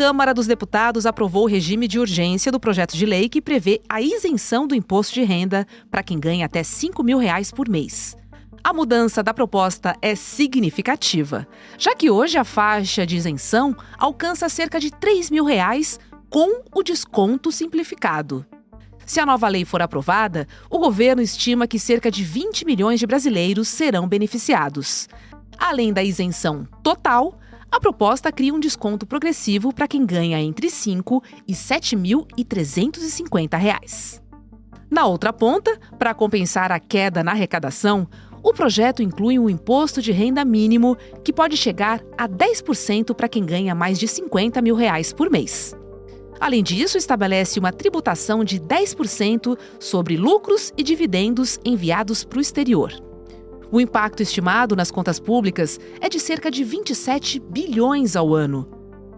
Câmara dos Deputados aprovou o regime de urgência do projeto de lei que prevê a isenção do imposto de renda para quem ganha até R$ 5.000 por mês. A mudança da proposta é significativa, já que hoje a faixa de isenção alcança cerca de R$ 3.000 com o desconto simplificado. Se a nova lei for aprovada, o governo estima que cerca de 20 milhões de brasileiros serão beneficiados. Além da isenção total, a proposta cria um desconto progressivo para quem ganha entre R$ 5.000 e R$ 7.350. Na outra ponta, para compensar a queda na arrecadação, o projeto inclui um imposto de renda mínimo que pode chegar a 10% para quem ganha mais de R$ 50.000 por mês. Além disso, estabelece uma tributação de 10% sobre lucros e dividendos enviados para o exterior. O impacto estimado nas contas públicas é de cerca de 27 bilhões ao ano.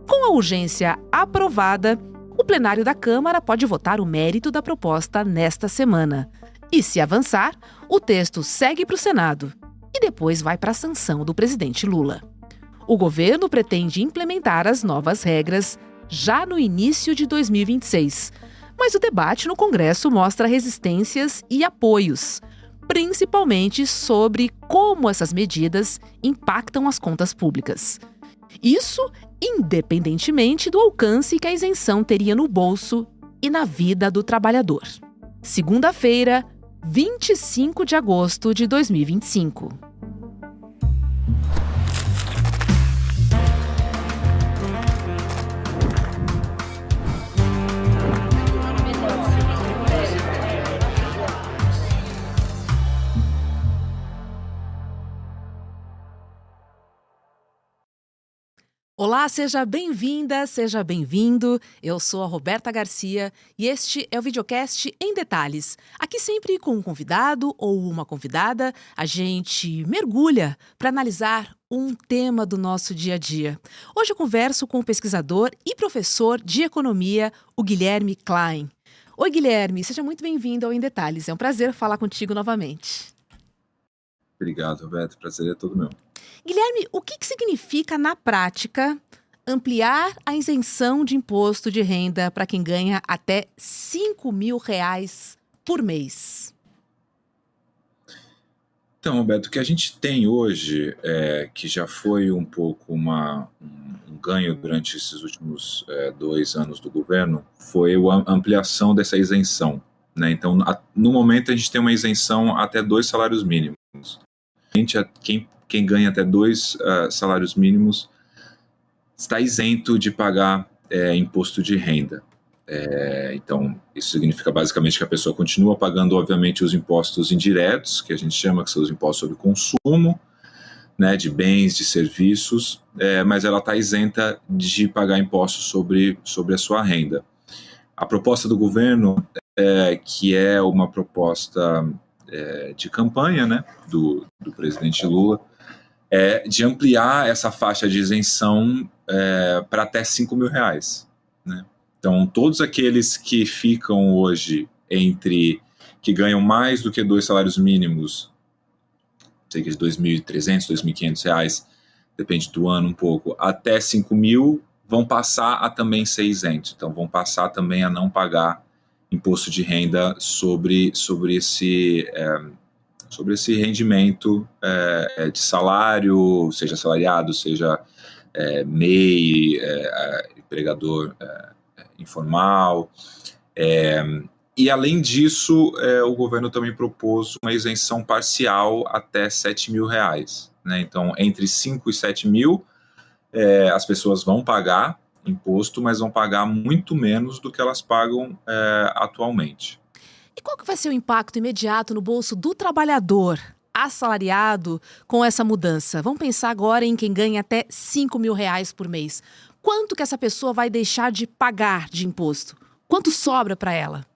Com a urgência aprovada, o plenário da Câmara pode votar o mérito da proposta nesta semana. E, se avançar, o texto segue para o Senado e depois vai para a sanção do presidente Lula. O governo pretende implementar as novas regras já no início de 2026. Mas o debate no Congresso mostra resistências e apoios, principalmente sobre como essas medidas impactam as contas públicas. Isso independentemente do alcance que a isenção teria no bolso e na vida do trabalhador. Segunda-feira, 25 de agosto de 2025. Olá, seja bem-vinda, seja bem-vindo. Eu sou a Roberta Garcia e este é o videocast Em Detalhes. Aqui sempre com um convidado ou uma convidada, a gente mergulha para analisar um tema do nosso dia a dia. Hoje eu converso com o pesquisador e professor de economia, o Guilherme Klein. Oi, Guilherme, seja muito bem-vindo ao Em Detalhes. É um prazer falar contigo novamente. Obrigado, Roberto. Prazer é todo meu. Guilherme, o que significa, na prática, ampliar a isenção de imposto de renda para quem ganha até R$ 5.000 por mês? Então, Roberto, o que a gente tem hoje, que já foi um pouco um ganho durante esses últimos 2 anos do governo, foi a ampliação dessa isenção, né? Então, no momento, a gente tem uma isenção até 2 salários mínimos. Quem ganha até 2 salários mínimos está isento de pagar imposto de renda. Então, isso significa basicamente que a pessoa continua pagando, obviamente, os impostos indiretos, que a gente chama, que são os impostos sobre consumo, né, de bens, de serviços, mas ela está isenta de pagar impostos sobre a sua renda. A proposta do governo, que é uma proposta de campanha, né, do presidente Lula, de ampliar essa faixa de isenção para até R$ 5.000, né? Então, todos aqueles que ficam hoje que ganham mais do que 2 salários mínimos, cerca de R$ 2.300, R$ 2.500, depende do ano um pouco, até 5.000, vão passar a também ser isentos. Então, vão passar também a não pagar imposto de renda sobre esse rendimento de salário, seja assalariado, seja MEI, empregador informal. E, além disso, o governo também propôs uma isenção parcial até R$ 7.000, né? Então, entre 5 e 7 mil, as pessoas vão pagar imposto, mas vão pagar muito menos do que elas pagam atualmente. E qual que vai ser o impacto imediato no bolso do trabalhador assalariado com essa mudança? Vamos pensar agora em quem ganha até R$ 5.000 por mês. Quanto que essa pessoa vai deixar de pagar de imposto? Quanto sobra para ela?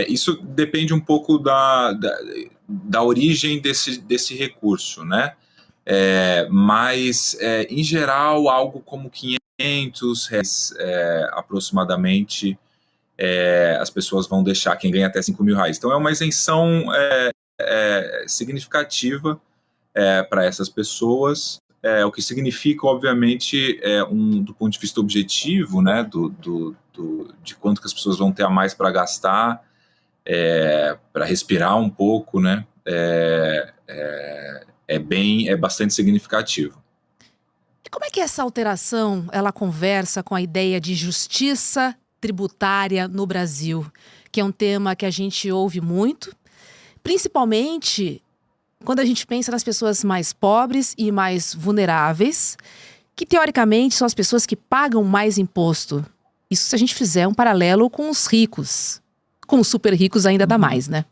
Isso depende um pouco da origem desse recurso, né? Mas, em geral, algo como R$ 500 aproximadamente, as pessoas vão deixar, quem ganha até R$ 5.000. Então, é uma isenção significativa para essas pessoas, o que significa, obviamente, do ponto de vista objetivo, né, de quanto que as pessoas vão ter a mais para gastar, para respirar um pouco, né, é bastante significativo. E como é que essa alteração ela conversa com a ideia de justiça tributária no Brasil, que é um tema que a gente ouve muito, principalmente quando a gente pensa nas pessoas mais pobres e mais vulneráveis, que teoricamente são as pessoas que pagam mais imposto. Isso se a gente fizer um paralelo com os ricos. Com os super ricos ainda dá mais, né?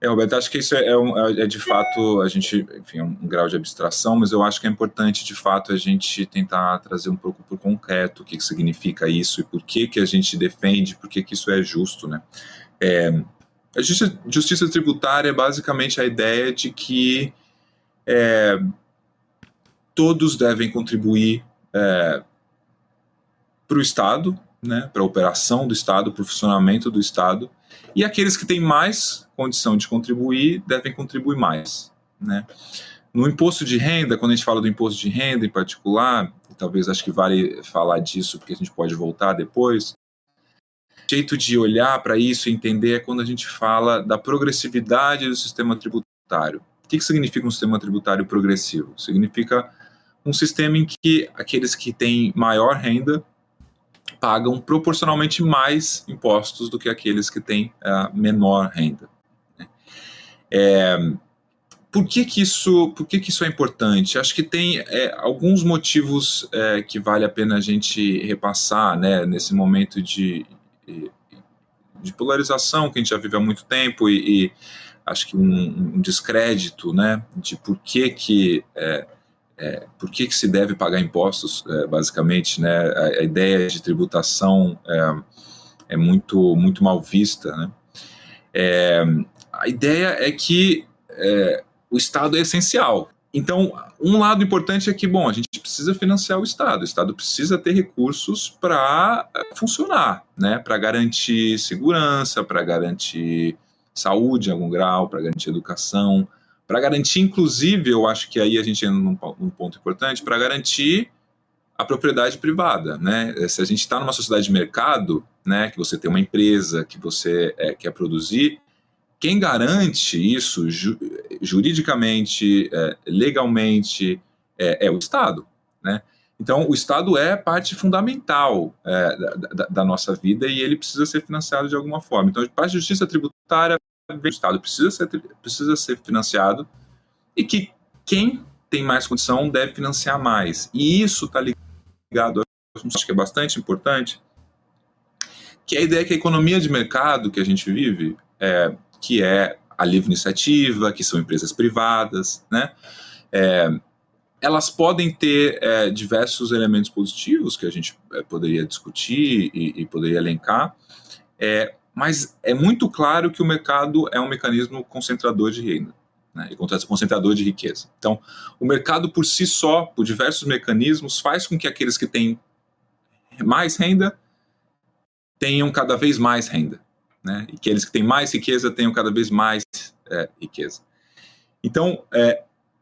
Roberto, acho que isso é de fato, a gente, enfim, é um grau de abstração, mas eu acho que é importante, de fato, a gente tentar trazer um pouco por concreto o que significa isso e por que a gente defende, por que isso é justo, né? A justiça tributária é basicamente a ideia de que todos devem contribuir para o Estado, né, para a operação do Estado, para o funcionamento do Estado, e aqueles que têm mais condição de contribuir devem contribuir mais, né? No imposto de renda, quando a gente fala do imposto de renda em particular, talvez acho que vale falar disso, porque a gente pode voltar depois, o jeito de olhar para isso e entender é quando a gente fala da progressividade do sistema tributário. O que significa um sistema tributário progressivo? Significa um sistema em que aqueles que têm maior renda pagam proporcionalmente mais impostos do que aqueles que têm menor renda. Por que isso é importante? Acho que tem alguns motivos que vale a pena a gente repassar, né, nesse momento de polarização que a gente já vive há muito tempo e acho que um descrédito, né, de por que se deve pagar impostos, basicamente, né? A ideia de tributação é muito, muito mal vista, né? A ideia é que o Estado é essencial. Então, um lado importante é que, bom, a gente precisa financiar o Estado precisa ter recursos para funcionar, né? Para garantir segurança, para garantir saúde em algum grau, para garantir educação, para garantir, inclusive, eu acho que aí a gente entra num ponto importante, para garantir a propriedade privada, né? Se a gente está numa sociedade de mercado, né, que você tem uma empresa, que você quer produzir, quem garante isso juridicamente, legalmente, é o Estado, né? Então, o Estado é parte fundamental da nossa vida e ele precisa ser financiado de alguma forma. Então, a parte de justiça tributária, o Estado precisa ser financiado e que quem tem mais condição deve financiar mais. E isso está ligado, acho que é bastante importante, que é a ideia que a economia de mercado que a gente vive, que é a livre iniciativa, que são empresas privadas, né? Elas podem ter diversos elementos positivos que a gente poderia discutir e poderia elencar, mas é muito claro que o mercado é um mecanismo concentrador de renda, né, e concentrador de riqueza. Então, o mercado por si só, por diversos mecanismos, faz com que aqueles que têm mais renda tenham cada vez mais renda, né, e que aqueles que têm mais riqueza tenham cada vez mais riqueza. Então,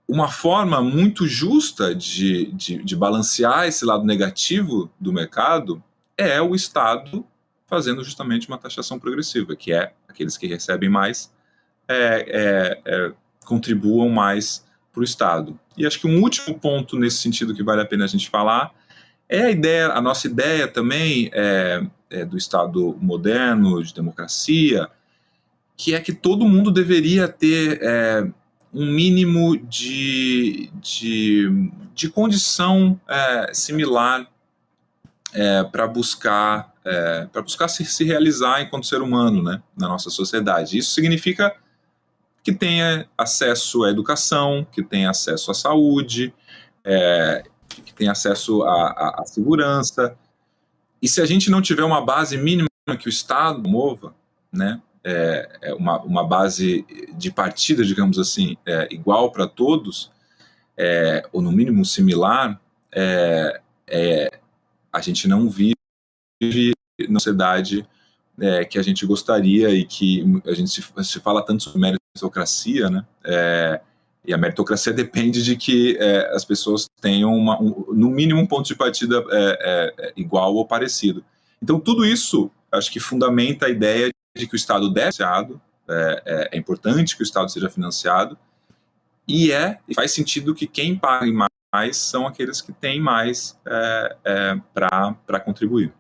uma forma muito justa de balancear esse lado negativo do mercado é o Estado fazendo justamente uma taxação progressiva, que é aqueles que recebem mais contribuam mais para o Estado. E acho que um último ponto nesse sentido que vale a pena a gente falar é a nossa ideia também do Estado moderno, de democracia, que é que todo mundo deveria ter um mínimo de condição similar para buscar se realizar enquanto ser humano, né, na nossa sociedade. Isso significa que tenha acesso à educação, que tenha acesso à saúde, que tenha acesso à segurança. E se a gente não tiver uma base mínima que o Estado mova, né, uma base de partida, digamos assim, igual para todos, ou no mínimo similar, a gente não vive na sociedade que a gente gostaria e que a gente se fala tanto sobre meritocracia, né? E a meritocracia depende de que as pessoas tenham, no mínimo, um ponto de partida igual ou parecido. Então, tudo isso, acho que fundamenta a ideia de que o Estado deve ser financiado, é importante que o Estado seja financiado, e faz sentido que quem pague mais são aqueles que têm mais para contribuir.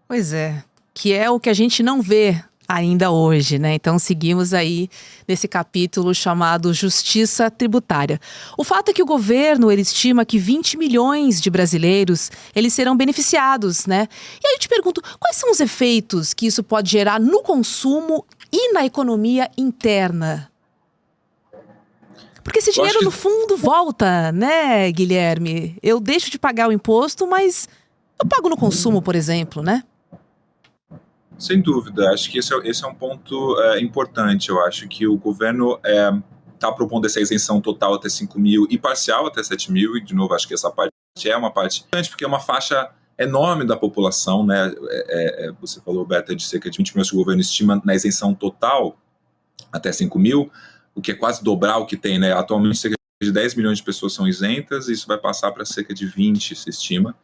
Pois é, que é o que a gente não vê ainda hoje, né? Então seguimos aí nesse capítulo chamado Justiça Tributária. O fato é que o governo, ele estima que 20 milhões de brasileiros, eles serão beneficiados, né? E aí eu te pergunto, quais são os efeitos que isso pode gerar no consumo e na economia interna? Porque esse dinheiro, no fundo, volta, né, Guilherme? Eu deixo de pagar o imposto, mas eu pago no consumo, por exemplo, né? Sem dúvida, acho que esse é um ponto importante. Eu acho que o governo está propondo essa isenção total até 5 mil e parcial até 7 mil, e de novo, acho que essa parte é uma parte importante, porque é uma faixa enorme da população, né? Você falou, Beta, de cerca de 20 milhões que o governo estima na isenção total até 5 mil, o que é quase dobrar o que tem, né? Atualmente, cerca de 10 milhões de pessoas são isentas, e isso vai passar para cerca de 20, se estima.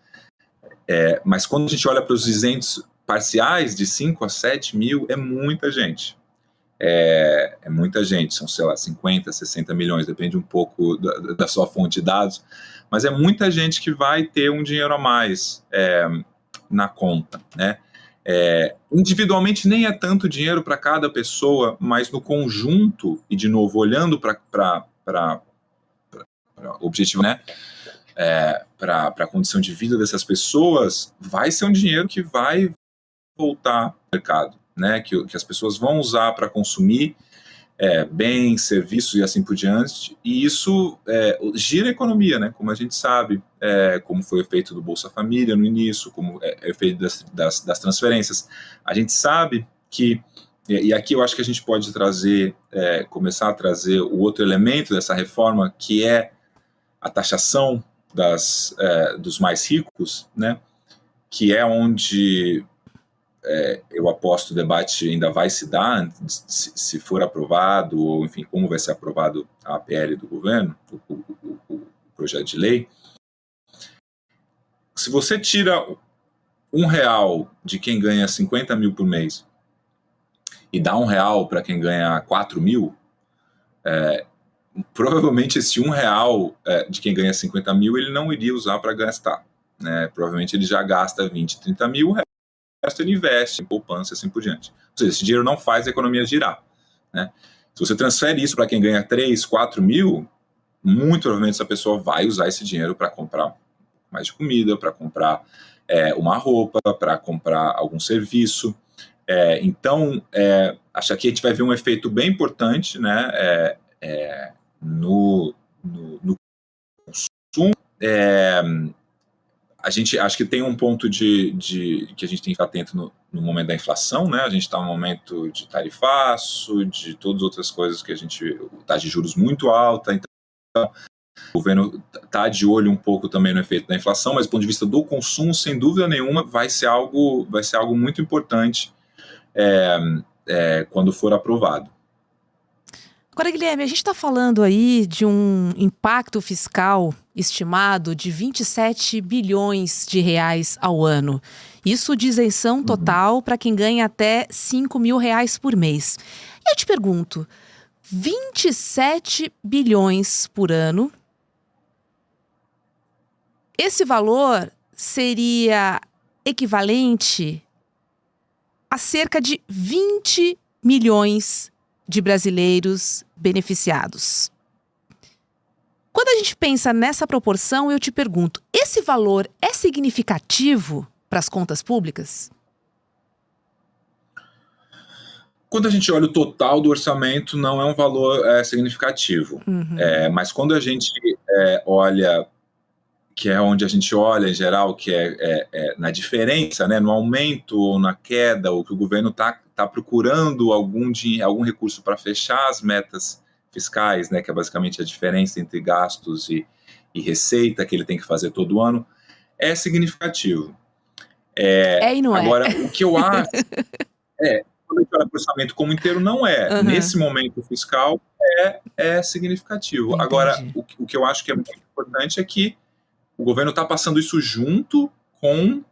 Mas quando a gente olha para os isentos parciais de 5 a 7 mil, é muita gente. É muita gente, são, sei lá, 50, 60 milhões, depende um pouco da sua fonte de dados, mas é muita gente que vai ter um dinheiro a mais na conta, né? Individualmente nem é tanto dinheiro para cada pessoa, mas no conjunto, e de novo, olhando para o objetivo, né? Para a condição de vida dessas pessoas, vai ser um dinheiro que vai voltar ao mercado, né? Que as pessoas vão usar para consumir bens, serviços e assim por diante, e isso gira a economia, né? Como a gente sabe, como foi o efeito do Bolsa Família no início, como é o efeito das transferências. A gente sabe que, e aqui eu acho que a gente pode começar a trazer o outro elemento dessa reforma, que é a taxação dos mais ricos, né? Que é onde eu aposto o debate ainda vai se dar, se for aprovado, ou enfim, como vai ser aprovado a PL do governo, o projeto de lei. Se você tira R$1 de quem ganha 50 mil por mês e dá R$1 para quem ganha 4 mil, provavelmente esse R$1 de quem ganha 50 mil ele não iria usar para gastar, né? Provavelmente ele já gasta 20, 30 mil, o resto ele investe em poupança e assim por diante. Ou seja, esse dinheiro não faz a economia girar, né? Se você transfere isso para quem ganha 3, 4 mil, muito provavelmente essa pessoa vai usar esse dinheiro para comprar mais de comida, para comprar uma roupa, para comprar algum serviço. Então, acho que aqui a gente vai ver um efeito bem importante, né? No consumo. A gente acho que tem um ponto que a gente tem que ficar atento no momento da inflação, né? A gente está num momento de tarifaço, de todas as outras coisas que a gente taxa de juros muito alta, então o governo está de olho um pouco também no efeito da inflação, mas do ponto de vista do consumo, sem dúvida nenhuma, vai ser algo muito importante quando for aprovado. Agora, Guilherme, a gente está falando aí de um impacto fiscal estimado de 27 bilhões de reais ao ano. Isso de isenção total para quem ganha até 5 mil reais por mês. E eu te pergunto, 27 bilhões por ano, esse valor seria equivalente a cerca de 20 milhões de brasileiros beneficiados. Quando a gente pensa nessa proporção, eu te pergunto, esse valor é significativo para as contas públicas? Quando a gente olha o total do orçamento, não é um valor significativo. Mas quando a gente olha, que é onde a gente olha em geral, que é na diferença, né, no aumento ou na queda, ou que o governo está procurando algum recurso para fechar as metas fiscais, né, que é basicamente a diferença entre gastos e receita que ele tem que fazer todo ano, é significativo. E não agora, o que eu acho quando a gente olha para o orçamento como inteiro, não é. Nesse momento fiscal, é significativo. Entendi. Agora, o que eu acho que é muito importante é que o governo está passando isso junto com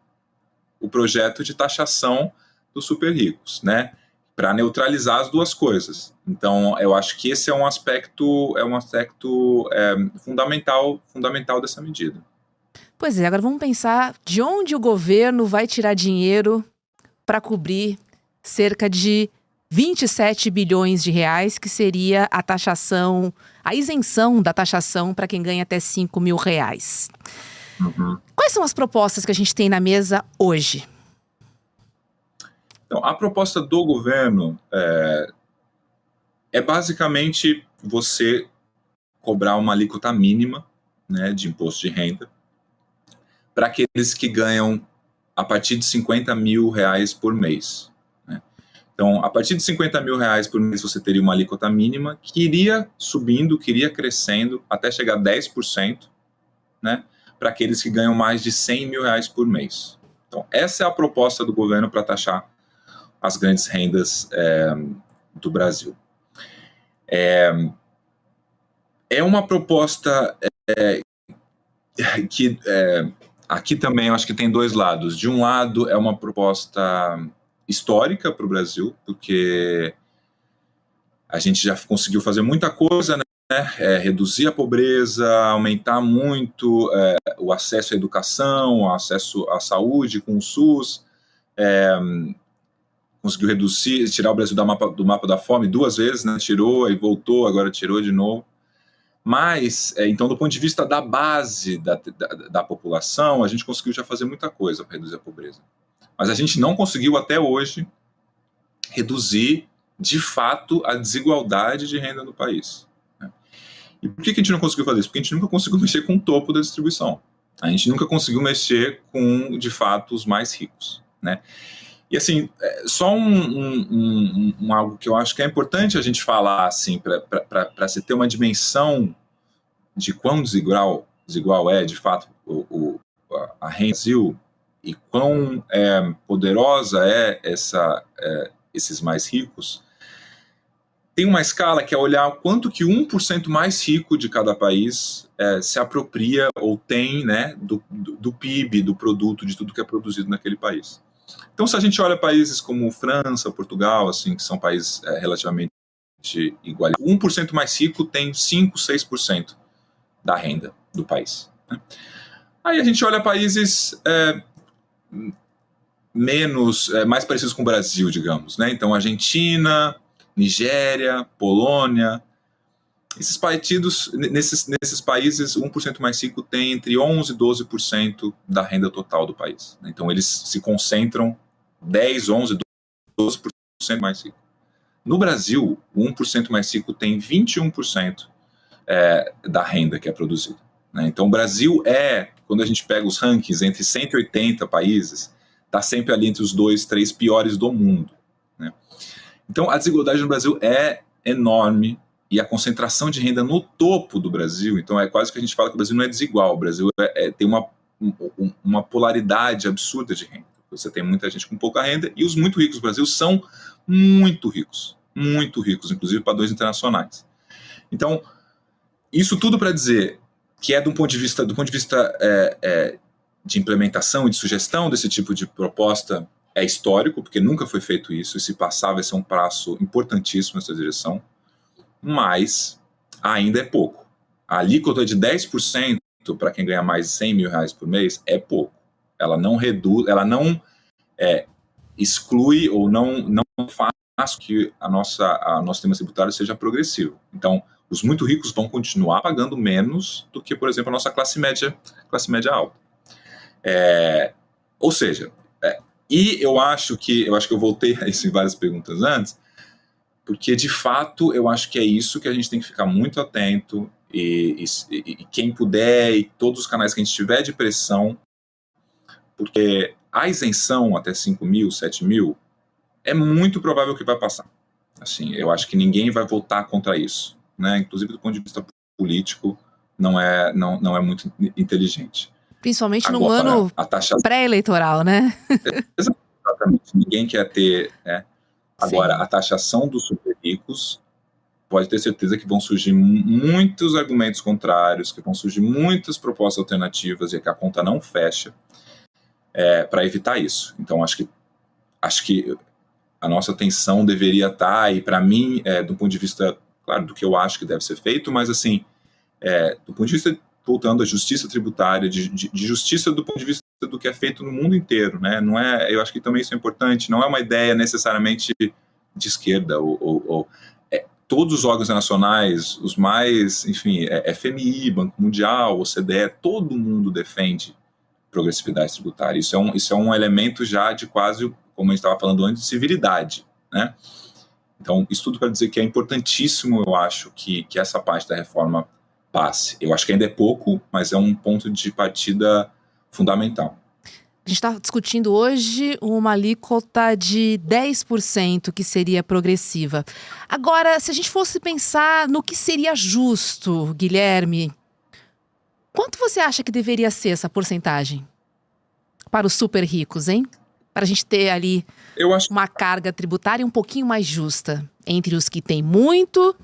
o projeto de taxação dos super ricos, né? Para neutralizar as duas coisas. Então, eu acho que esse é um aspecto fundamental dessa medida. Pois é, agora vamos pensar de onde o governo vai tirar dinheiro para cobrir cerca de 27 bilhões de reais, que seria a taxação, a isenção da taxação para quem ganha até 5 mil reais. Uhum. Quais são as propostas que a gente tem na mesa hoje? Então, a proposta do governo é basicamente você cobrar uma alíquota mínima, né, de imposto de renda para aqueles que ganham a partir de 50 mil reais por mês. Né? Então, a partir de 50 mil reais por mês, você teria uma alíquota mínima que iria subindo, que iria crescendo até chegar a 10%, né, para aqueles que ganham mais de 100 mil reais por mês. Então, essa é a proposta do governo para taxar as grandes rendas do Brasil. É uma proposta que aqui também eu acho que tem dois lados. De um lado, é uma proposta histórica para o Brasil, porque a gente já conseguiu fazer muita coisa, né? Reduzir a pobreza, aumentar muito o acesso à educação, o acesso à saúde com o SUS, conseguiu reduzir, tirar o Brasil do mapa da fome 2 vezes, né? Tirou, aí voltou, agora tirou de novo. Mas, então, do ponto de vista da base da população, a gente conseguiu já fazer muita coisa para reduzir a pobreza. Mas a gente não conseguiu, até hoje, reduzir, de fato, a desigualdade de renda no país. Né? E por que a gente não conseguiu fazer isso? Porque a gente nunca conseguiu mexer com o topo da distribuição. A gente nunca conseguiu mexer com, de fato, os mais ricos. Né? E, assim, só algo que eu acho que é importante a gente falar, assim, para se ter uma dimensão de quão desigual é, de fato, a renda do Brasil e quão poderosa é esses mais ricos. Tem uma escala que é olhar quanto que 1% mais rico de cada país se apropria ou tem, né, do PIB, do produto, de tudo que é produzido naquele país. Então, se a gente olha países como França, Portugal, assim, que são países relativamente iguais, 1% mais rico tem 5, 6% da renda do país. Né? Aí a gente olha países mais parecidos com o Brasil, digamos. Né? Então, Argentina, Nigéria, Polônia. Nesses países, 1% mais rico tem entre 11% e 12% da renda total do país. Então, eles se concentram 10%, 11%, 12% mais rico. No Brasil, o 1% mais rico tem 21% da renda que é produzida. Né? Então, o Brasil quando a gente pega os rankings entre 180 países, está sempre ali entre os 2, 3 piores do mundo. Né? Então, a desigualdade no Brasil é enorme. E a concentração de renda no topo do Brasil, então é quase que a gente fala que o Brasil não é desigual, o Brasil tem uma polaridade absurda de renda. Você tem muita gente com pouca renda e os muito ricos do Brasil são muito ricos, inclusive padrões internacionais. Então, isso tudo para dizer que do ponto de vista de implementação e de sugestão desse tipo de proposta é histórico, porque nunca foi feito isso, e se passar vai ser um passo importantíssimo nessa direção. Mas ainda é pouco. A alíquota de 10% para quem ganha mais de 100 mil reais por mês é pouco. Ela não reduz, ela não exclui ou não faz que nosso sistema tributário seja progressivo. Então, os muito ricos vão continuar pagando menos do que, por exemplo, a nossa classe média alta. Ou seja, e eu acho que eu voltei a isso em várias perguntas antes, porque, de fato, eu acho que é isso que a gente tem que ficar muito atento e quem puder, e todos os canais que a gente tiver de pressão, porque a isenção até 5 mil, 7 mil, é muito provável que vai passar. Assim, eu acho que ninguém vai votar contra isso. Né? Inclusive, do ponto de vista político, não é muito inteligente. Principalmente num ano pré-eleitoral, né? Exatamente. Ninguém quer ter... Né? Agora, a taxação dos super ricos pode ter certeza que vão surgir muitos argumentos contrários, que vão surgir muitas propostas alternativas e que a conta não fecha para evitar isso. Então, acho que a nossa atenção deveria estar, e para mim, do ponto de vista, claro, do que eu acho que deve ser feito, mas assim, do ponto de vista, voltando à justiça tributária, de justiça do ponto de vista do que é feito no mundo inteiro, né? Não é, eu acho que também isso é importante, não é uma ideia necessariamente de esquerda, todos os órgãos nacionais, os mais, enfim, FMI, Banco Mundial, OCDE, todo mundo defende progressividade tributária. Isso é um elemento já de quase, como a gente estava falando antes, de civilidade, né? Então, isso tudo para dizer que é importantíssimo, eu acho, que essa parte da reforma passe. Eu acho que ainda é pouco, mas é um ponto de partida fundamental. A gente está discutindo hoje uma alíquota de 10% que seria progressiva. Agora, se a gente fosse pensar no que seria justo, Guilherme, quanto você acha que deveria ser essa porcentagem para os super ricos, hein? Para a gente ter ali uma carga tributária um pouquinho mais justa entre os que têm muito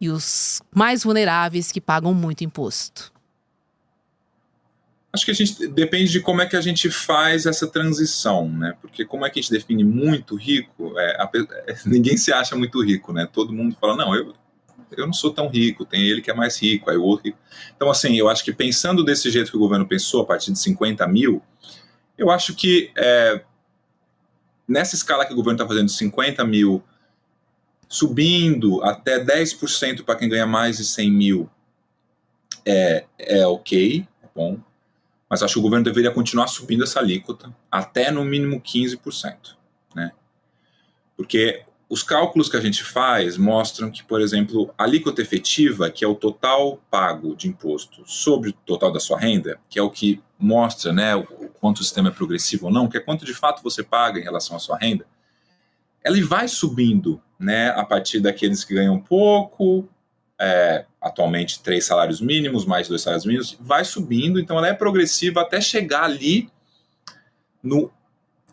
e os mais vulneráveis que pagam muito imposto. Acho que depende de como é que a gente faz essa transição, né? Porque como é que a gente define muito rico, ninguém se acha muito rico, né? Todo mundo fala, não, eu não sou tão rico, tem ele que é mais rico, aí o outro rico. Então, assim, eu acho que pensando desse jeito que o governo pensou, a partir de 50 mil, eu acho que nessa escala que o governo está fazendo, 50 mil, subindo até 10% para quem ganha mais de 100 mil, é ok, é bom. Mas acho que o governo deveria continuar subindo essa alíquota até no mínimo 15%, né? Porque os cálculos que a gente faz mostram que, por exemplo, a alíquota efetiva, que é o total pago de imposto sobre o total da sua renda, que é o que mostra, né, o quanto o sistema é progressivo ou não, que é quanto de fato você paga em relação à sua renda, ela vai subindo, né, a partir daqueles que ganham pouco, atualmente 3 salários mínimos, mais 2 salários mínimos, vai subindo, então ela é progressiva até chegar ali no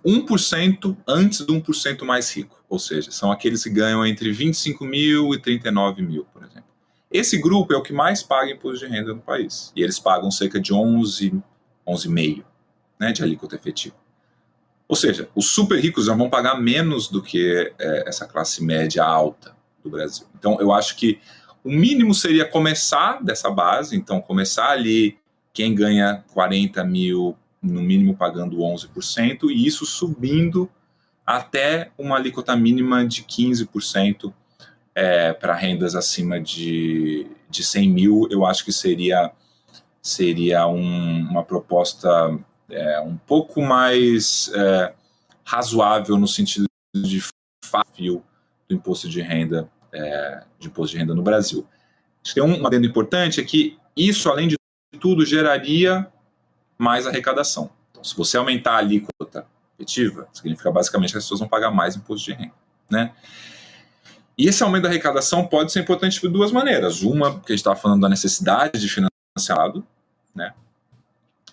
1% antes do 1% mais rico, ou seja, são aqueles que ganham entre 25 mil e 39 mil, por exemplo. Esse grupo é o que mais paga imposto de renda no país, e eles pagam cerca de 11,5%, né, de alíquota efetiva. Ou seja, os super ricos já vão pagar menos do que essa classe média alta do Brasil. Então, eu acho que o mínimo seria começar dessa base, então começar ali quem ganha 40 mil, no mínimo pagando 11%, e isso subindo até uma alíquota mínima de 15% para rendas acima de 100 mil, eu acho que seria uma proposta um pouco mais razoável no sentido de fio do imposto de renda no Brasil. Acho que tem um adendo importante, é que isso, além de tudo, geraria mais arrecadação. Então, se você aumentar a alíquota efetiva, significa basicamente que as pessoas vão pagar mais imposto de renda, né? E esse aumento da arrecadação pode ser importante de duas maneiras. Uma, que a gente estava falando da necessidade de financiado, né?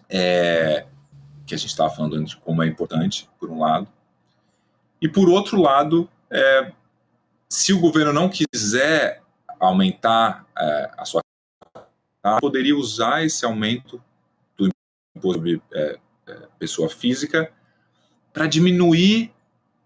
Que a gente estava falando de como é importante, por um lado. E, por outro lado, se o governo não quiser aumentar a sua taxa, poderia usar esse aumento do imposto sobre pessoa física para diminuir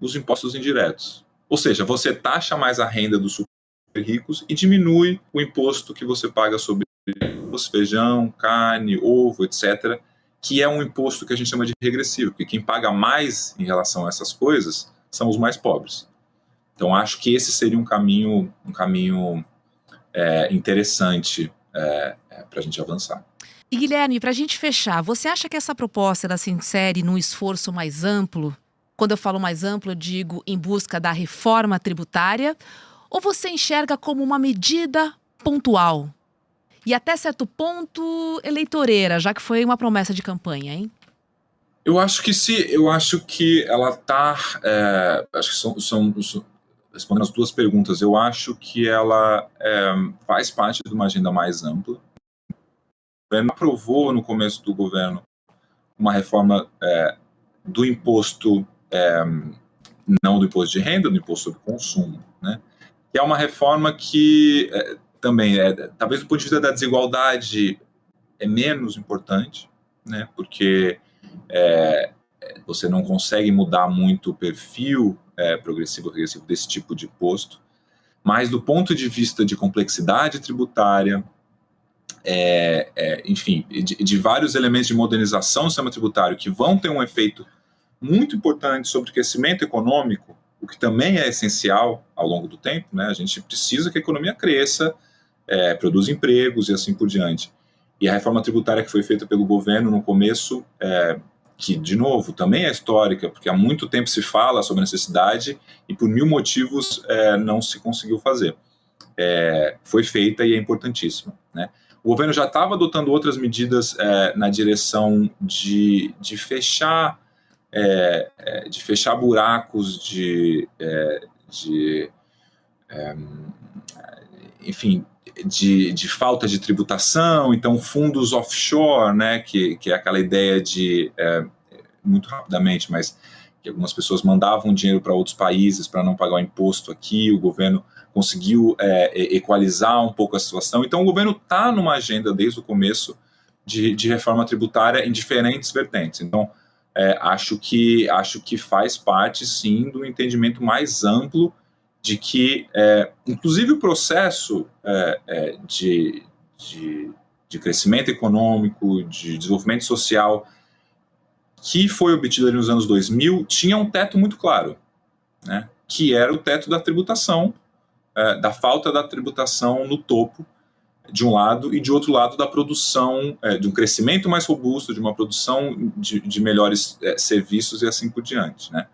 os impostos indiretos. Ou seja, você taxa mais a renda dos super ricos e diminui o imposto que você paga sobre arroz, feijão, carne, ovo, etc., que é um imposto que a gente chama de regressivo, porque quem paga mais em relação a essas coisas são os mais pobres. Então, acho que esse seria um caminho interessante para a gente avançar. E, Guilherme, para a gente fechar, você acha que essa proposta ela se insere num esforço mais amplo? Quando eu falo mais amplo, eu digo em busca da reforma tributária, ou você enxerga como uma medida pontual? E até certo ponto eleitoreira, já que foi uma promessa de campanha, hein? Eu acho que ela está... acho que são respondendo as duas perguntas, eu acho que ela faz parte de uma agenda mais ampla. O governo aprovou no começo do governo uma reforma do imposto, não do imposto de renda, do imposto sobre consumo, né? que é uma reforma que também, talvez do ponto de vista da desigualdade, é menos importante, né? Porque você não consegue mudar muito o perfil progressivo desse tipo de imposto, mas do ponto de vista de complexidade tributária, enfim, de vários elementos de modernização do sistema tributário que vão ter um efeito muito importante sobre o crescimento econômico, o que também é essencial ao longo do tempo, né? A gente precisa que a economia cresça, produza empregos e assim por diante. E a reforma tributária que foi feita pelo governo no começo, que, de novo, também é histórica, porque há muito tempo se fala sobre a necessidade e por mil motivos não se conseguiu fazer. Foi feita e é importantíssima, né? O governo já estava adotando outras medidas na direção de fechar buracos enfim, de falta de tributação, então fundos offshore, né, que é aquela ideia de, muito rapidamente, mas que algumas pessoas mandavam dinheiro para outros países para não pagar o imposto aqui, o governo conseguiu equalizar um pouco a situação. Então o governo está numa agenda desde o começo de reforma tributária em diferentes vertentes. Então acho que faz parte, sim, do entendimento mais amplo de que, inclusive, o processo de crescimento econômico, de desenvolvimento social, que foi obtido ali nos anos 2000, tinha um teto muito claro, né, que era o teto da tributação, da falta da tributação no topo, de um lado, e de outro lado da produção, de um crescimento mais robusto, de uma produção de melhores serviços e assim por diante, né?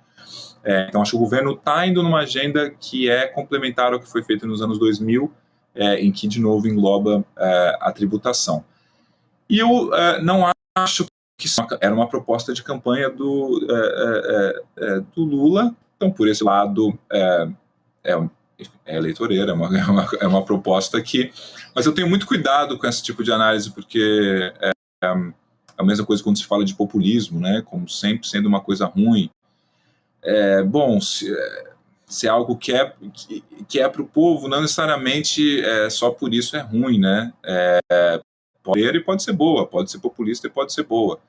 Então, acho que o governo está indo numa agenda que é complementar ao que foi feito nos anos 2000, em que, de novo, engloba a tributação. E eu não acho que isso era uma proposta de campanha do Lula. Então, por esse lado, é eleitoreira, é uma proposta que... Mas eu tenho muito cuidado com esse tipo de análise, porque é a mesma coisa quando se fala de populismo, né? Como sempre sendo uma coisa ruim. Bom, se é algo que é para o povo, não necessariamente só por isso é ruim, né? Pode ser boa, pode ser populista e pode ser boa.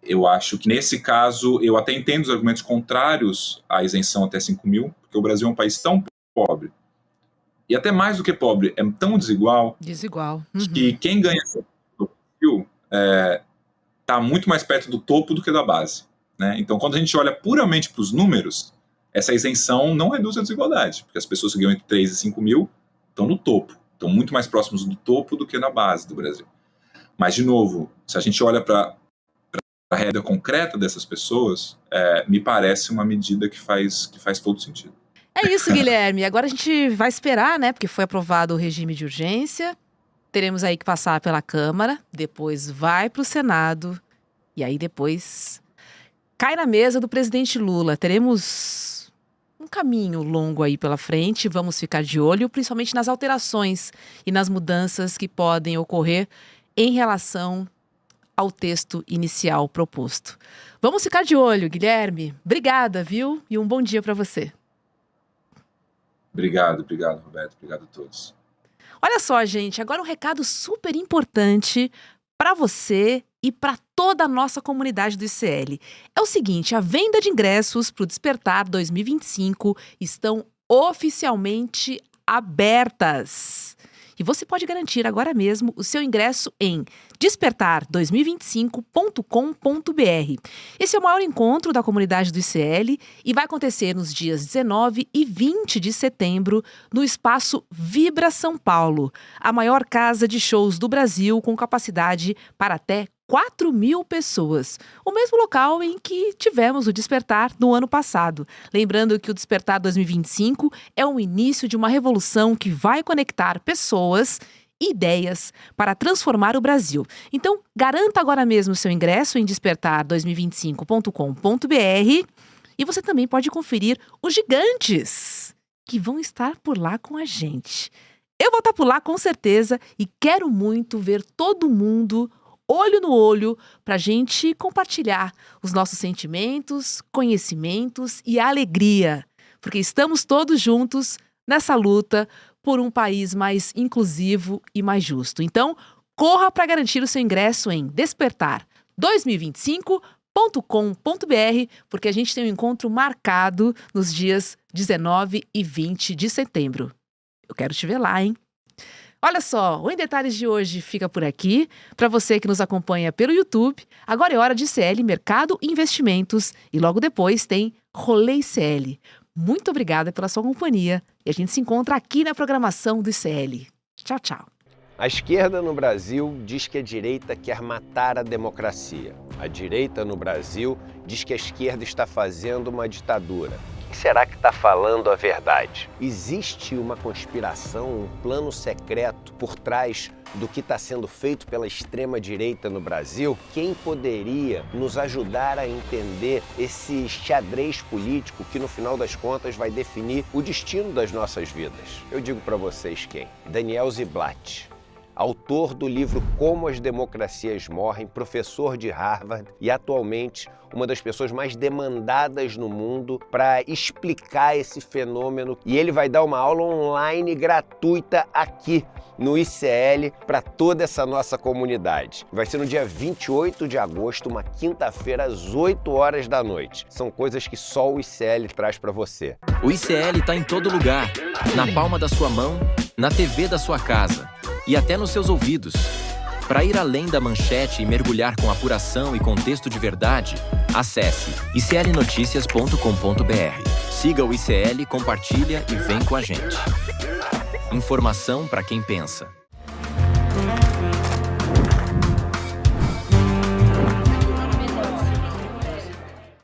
Eu acho que, nesse caso, eu até entendo os argumentos contrários à isenção até 5 mil, porque o Brasil é um país tão pobre, e até mais do que pobre, é tão desigual, que quem ganha no Brasil está muito mais perto do topo do que da base, né? Então, quando a gente olha puramente para os números, essa isenção não reduz a desigualdade, porque as pessoas que ganham entre 3 e 5 mil estão no topo, estão muito mais próximos do topo do que na base do Brasil. Mas, de novo, se a gente olha para a realidade concreta dessas pessoas, me parece uma medida que faz todo sentido. É isso, Guilherme. Agora a gente vai esperar, né? Porque foi aprovado o regime de urgência. Teremos aí que passar pela Câmara, depois vai para o Senado e aí depois cai na mesa do presidente Lula. Teremos um caminho longo aí pela frente. Vamos ficar de olho, principalmente nas alterações e nas mudanças que podem ocorrer em relação ao texto inicial proposto. Vamos ficar de olho, Guilherme. Obrigada, viu? E um bom dia para você. Obrigado, Roberto. Obrigado a todos. Olha só, gente, agora um recado super importante para você e para toda a nossa comunidade do ICL. É o seguinte, a venda de ingressos para o Despertar 2025 estão oficialmente abertas. E você pode garantir agora mesmo o seu ingresso em despertar2025.com.br. Esse é o maior encontro da comunidade do ICL e vai acontecer nos dias 19 e 20 de setembro no espaço Vibra São Paulo, a maior casa de shows do Brasil com capacidade para até 4.000 pessoas, o mesmo local em que tivemos o Despertar no ano passado. Lembrando que o Despertar 2025 é o início de uma revolução que vai conectar pessoas e ideias para transformar o Brasil. Então, garanta agora mesmo seu ingresso em despertar2025.com.br e você também pode conferir os gigantes que vão estar por lá com a gente. Eu vou estar por lá com certeza e quero muito ver todo mundo olho no olho, para a gente compartilhar os nossos sentimentos, conhecimentos e alegria. porque estamos todos juntos nessa luta por um país mais inclusivo e mais justo. Então, corra para garantir o seu ingresso em despertar2025.com.br, porque a gente tem um encontro marcado nos dias 19 e 20 de setembro. Eu quero te ver lá, hein? Olha só, o Em Detalhes de hoje fica por aqui. Para você que nos acompanha pelo YouTube, agora é hora de ICL Mercado e Investimentos e logo depois tem Rolê ICL. Muito obrigada pela sua companhia e a gente se encontra aqui na programação do ICL. Tchau, tchau. A esquerda no Brasil diz que a direita quer matar a democracia. A direita no Brasil diz que a esquerda está fazendo uma ditadura. Quem será que está falando a verdade? Existe uma conspiração, um plano secreto por trás do que está sendo feito pela extrema-direita no Brasil? Quem poderia nos ajudar a entender esse xadrez político que, no final das contas, vai definir o destino das nossas vidas? Eu digo para vocês quem? Daniel Ziblatt, autor do livro Como as Democracias Morrem, professor de Harvard e atualmente uma das pessoas mais demandadas no mundo para explicar esse fenômeno. E ele vai dar uma aula online gratuita aqui no ICL para toda essa nossa comunidade. Vai ser no dia 28 de agosto, uma quinta-feira, às 8 horas da noite. São coisas que só o ICL traz para você. O ICL está em todo lugar, na palma da sua mão, na TV da sua casa e até nos seus ouvidos. Para ir além da manchete e mergulhar com apuração e contexto de verdade, acesse iclnoticias.com.br. Siga o ICL, compartilha e vem com a gente. Informação para quem pensa.